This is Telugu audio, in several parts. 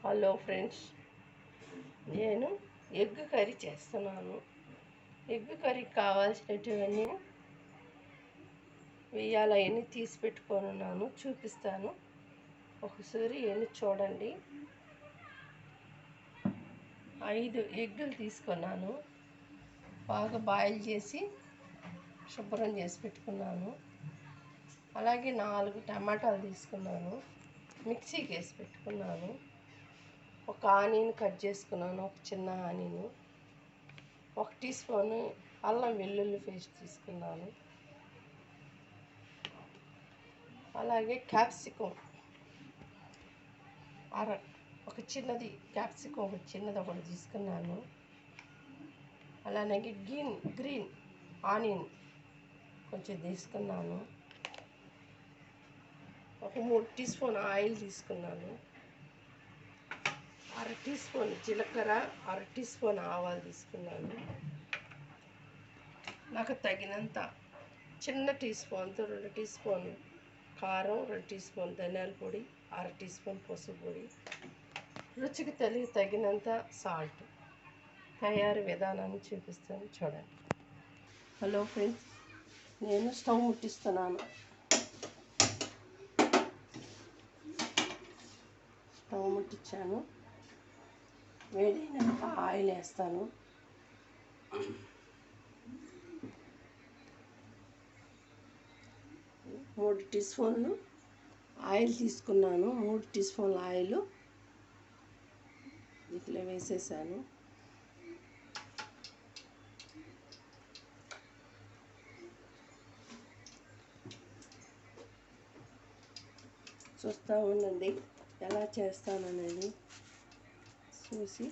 హలో ఫ్రెండ్స్, నేను ఎగ్ కర్రీ చేస్తున్నాను. ఎగ్ కర్రీకి కావాల్సినటువన్నీ వేయాల అవన్నీ తీసి పెట్టుకొని చూపిస్తాను. ఒకసారి ఇవన్నీ చూడండి. 5 ఎగ్గులు తీసుకున్నాను. బాగా బాయిల్ చేసి శుభ్రం చేసి పెట్టుకున్నాను. అలాగే 4 టమాటాలు తీసుకున్నాను, మిక్సీకి వేసి పెట్టుకున్నాను. ఒక ఆనియన్ కట్ చేసుకున్నాను, ఒక చిన్న ఆనియన్. 1 టీ స్పూను అల్లం వెల్లుల్లి పేస్ట్ తీసుకున్నాను. అలాగే క్యాప్సికం ఒక చిన్నది క్యాప్సికం ఒకటి తీసుకున్నాను. అలానే గ్రీన్ ఆనియన్ కొంచెం తీసుకున్నాను. ఒక 3 టీ స్పూన్ ఆయిల్ తీసుకున్నాను. 1/2 టీ స్పూన్ జీలకర్ర, 1/2 టీ స్పూన్ ఆవాలు తీసుకున్నాను. నాకు తగినంత చిన్న టీ స్పూన్తో 2 టీ స్పూన్ కారం, 2 టీ స్పూన్ ధనియాల పొడి, 1/2 టీ స్పూన్ పసుపు పొడి, రుచికి తగినంత సాల్ట్. తయారీ విధానాన్ని చూపిస్తాను, చూడండి. హలో ఫ్రెండ్స్, నేను స్టవ్ ముట్టిస్తున్నాను. స్టవ్ ముట్టించాను. వేడైనాక ఆయిల్ వేస్తాను. 3 టీ స్పూన్లు ఆయిల్ తీసుకున్నాను. 3 టీ స్పూన్ల ఆయిల్ ఇట్లా వేసేసాను. చూస్తూ ఉండండి ఎలా చేస్తాననేది. చూసి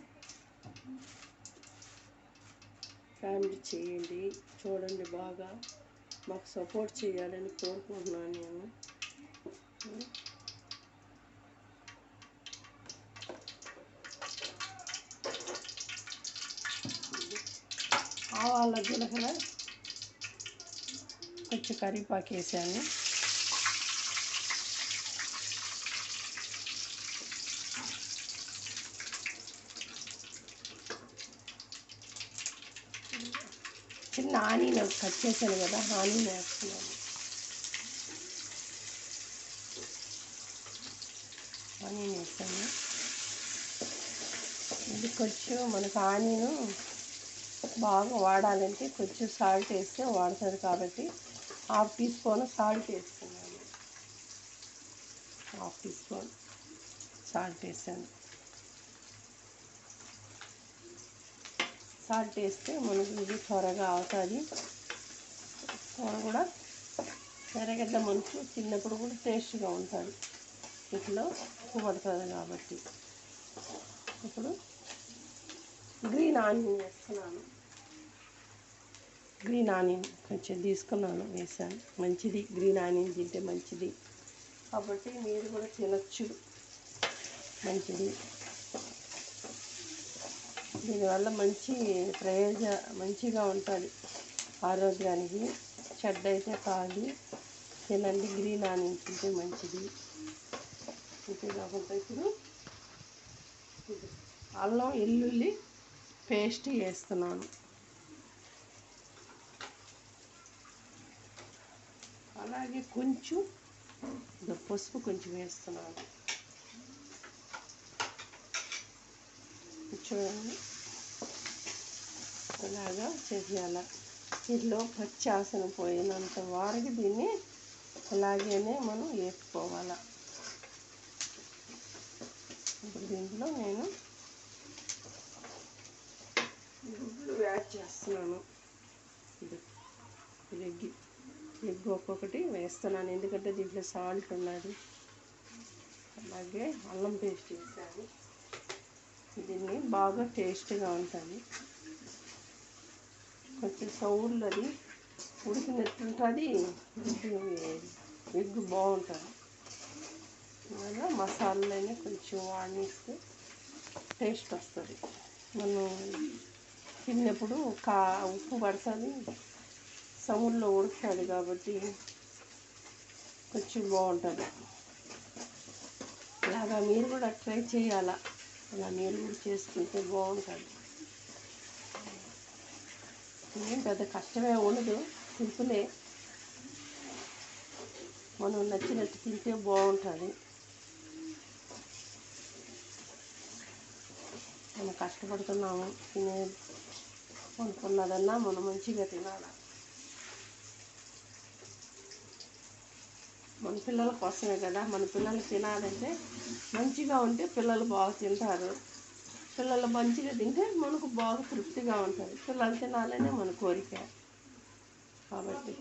ఫ్యామిలీ చేయండి, చూడండి. బాగా మాకు సపోర్ట్ చేయాలని కోరుకుంటున్నాను నేను. ఆవాల జీలకర్ర కొంచెం కరివేపాకు వేసాను. చిన్న ఆనియన్ కట్ చేశాను కదా, ఆనియన్ వేస్తున్నాను. ఆనియన్ వేస్తాను. ఇది కొంచెం మనకు ఆనియన్ బాగా వాడాలంటే కొంచెం సాల్ట్ వేస్తే వాడతారు కాబట్టి 1/2 టీ స్పూన్ సాల్ట్ వేస్తున్నాను. 1/2 టీ స్పూన్ సాల్ట్ వేసాను. సాల్ట్ వేస్తే మనకు ఇది త్వరగా అవుతుంది. కూర కూడా ఎర్రగడ్డ మనకు తిన్నప్పుడు కూడా టేస్ట్గా ఉంటుంది. ఇట్లా ఉప్పు పడుతుంది కాబట్టి. ఇప్పుడు గ్రీన్ ఆనియన్ వేస్తున్నాను. గ్రీన్ ఆనియన్ కొంచెం తీసుకున్నాను, వేసాను. మంచిది, గ్రీన్ ఆనియన్ తింటే మంచిది కాబట్టి మీరు కూడా తినచ్చు. మంచిది, దీనివల్ల మంచిగా ఉంటుంది ఆరోగ్యానికి. చెడ్డ అయితే కాదు, తినండి. గ్రీన్ ఆనియన్ తింటే మంచిది. ఇంతే కాకుండా ఇప్పుడు అల్లం వెల్లుల్లి పేస్ట్ వేస్తున్నాను. అలాగే కొంచెం పసుపు కొంచెం వేస్తున్నాను. చూడండి, ఇలాగా చేయాల. ఇంట్లో పచ్చి ఆసన పోయినంత వరకు దీన్ని ఇలాగేనే మనం వేసుకోవాలి. ఇప్పుడు దీంట్లో నేను గుడ్లు యాడ్ చేస్తున్నాను. ఎగ్ ఒక్కొక్కటి వేస్తున్నాను, ఎందుకంటే దీంట్లో సాల్ట్ ఉన్నది. అలాగే అల్లం పేస్ట్ వేసాను. దీన్ని బాగా టేస్ట్గా ఉంటుంది. కొంచెం సౌర్లది ఉడికినట్టుంటుంది, ఎగ్ బాగుంటుంది. అలాగా మసాలాలని కొంచెం వాడిస్తే టేస్ట్ వస్తుంది. మనం తిన్నప్పుడు ఉప్పు పడుతుంది, సౌర్లో ఉడుకుతుంది కాబట్టి కొంచెం బాగుంటుంది. ఇలాగా మీరు కూడా ట్రై చేయాలా. అలా మీరు కూడా చేసుకుంటే బాగుంటుంది. ఏం పెద్ద కష్టమే ఉండదు, సింపులే. మనం నచ్చినట్టు తింటే బాగుంటుంది. మనం కష్టపడుతున్నాము, అనుకున్నదన్నా మనం మంచిగా తినాలి. మన పిల్లల కోసమే కదా, మన పిల్లలు తినాలంటే మంచిగా ఉంటే పిల్లలు బాగా తింటారు. పిల్లలు మంచిగా తింటే మనకు బాగా తృప్తిగా ఉంటుంది. పిల్లలు తినాలనే మన కోరిక. కాబట్టి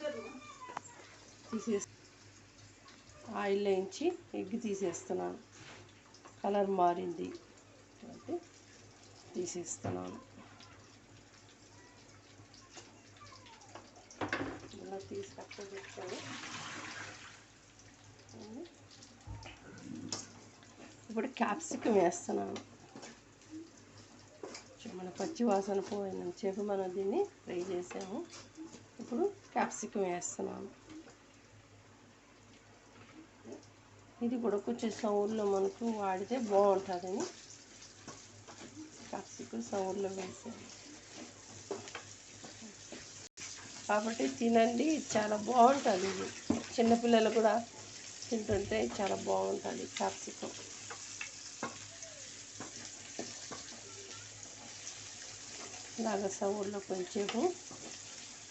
ఆయిల్ వేయించి ఎగ్ తీసేస్తున్నాను. కలర్ మారింది కాబట్టి తీసేస్తున్నాను. ఇలా తీసి పక్కన పెట్టుకొని ఇప్పుడు క్యాప్సికం వేస్తున్నాను. మన పచ్చి వాసన పోయినంతసేపు మనం దీన్ని ఫ్రై చేసాము. ఇప్పుడు క్యాప్సికం వేస్తున్నాను. ఇది కూడా కొంచెం సౌర్లో మనకు వాడితే బాగుంటుందని క్యాప్సికం సౌర్లో వేసాను. కాబట్టి తినండి, చాలా బాగుంటుంది. ఇది చిన్నపిల్లలు కూడా తింటుంటే చాలా బాగుంటుంది క్యాప్సికం. ఇలాగ సౌర్లో కొంచెం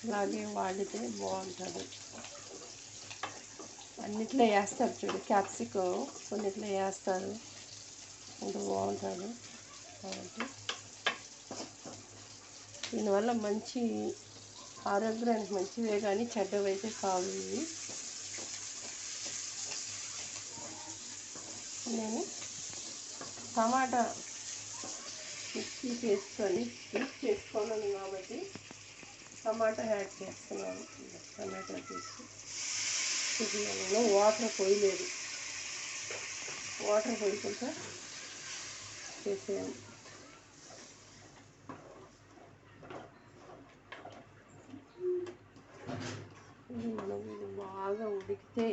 ఇలాగే వాడితే బాగుంటుంది. అన్నిట్లో వేస్తారు చూడు క్యాప్సికం, కొన్నిట్లో వేస్తారు, ఇంకా బాగుంటుంది. కాబట్టి దీనివల్ల మంచి ఆరోగ్యానికి మంచివే, కానీ చెడ్డవైతే కావు ఇవి. నేను టమాటా మిక్సీ చేసుకోను కాబట్టి టమాటా యాడ్ చేస్తున్నాను. టమాటా తీసి నేను వాటర్ పోయలేదు, వాటర్ పోయకుండా చేసాను. ఇది బాగా ఉడికితే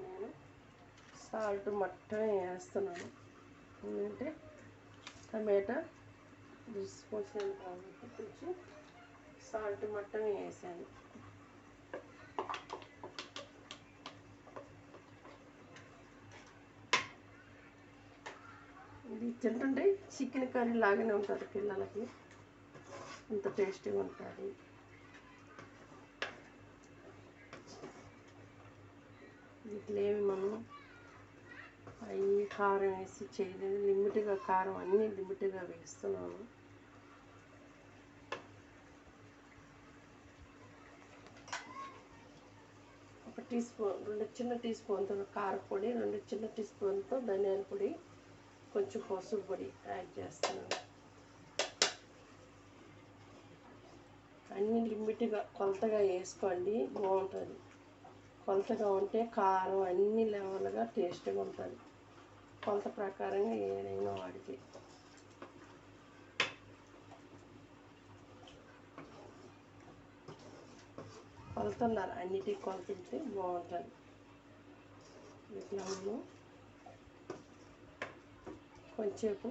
నేను సాల్ట్ మట్టమే వేస్తున్నాను. ఎందుకంటే టమాటా పోసాను కాబట్టి కొంచెం సాల్ట్ మట్టమే వేసాను. ఇది తింటుంటే చికెన్ కర్రీ లాగానే ఉంటుంది. పిల్లలకి అంత టేస్టీగా ఉంటుంది. ఇట్లా ఏమి మనం అవి కారం వేసి చేయలేదు, లిమిట్గా కారం అన్నీ లిమిట్గా వేస్తున్నాను. ఒక టీ స్పూన్, 2 చిన్న టీ స్పూన్తో కారపొడి, 2 చిన్న టీ స్పూన్తో ధనియాల పొడి, కొంచెం పసుపు పొడి యాడ్ చేస్తున్నాను. అన్నీ లిమిట్గా కొలతగా వేసుకోండి, బాగుంటుంది. కొలతగా ఉంటే కారం అన్ని లెవెల్గా టేస్ట్గా ఉంటుంది. కొలత ప్రకారంగా ఏదైనా వాడితే కొలుతున్నారు, అన్నిటికీ కొలుతుంటే బాగుంటుంది. ఇట్లా మనం కొంచెంసేపు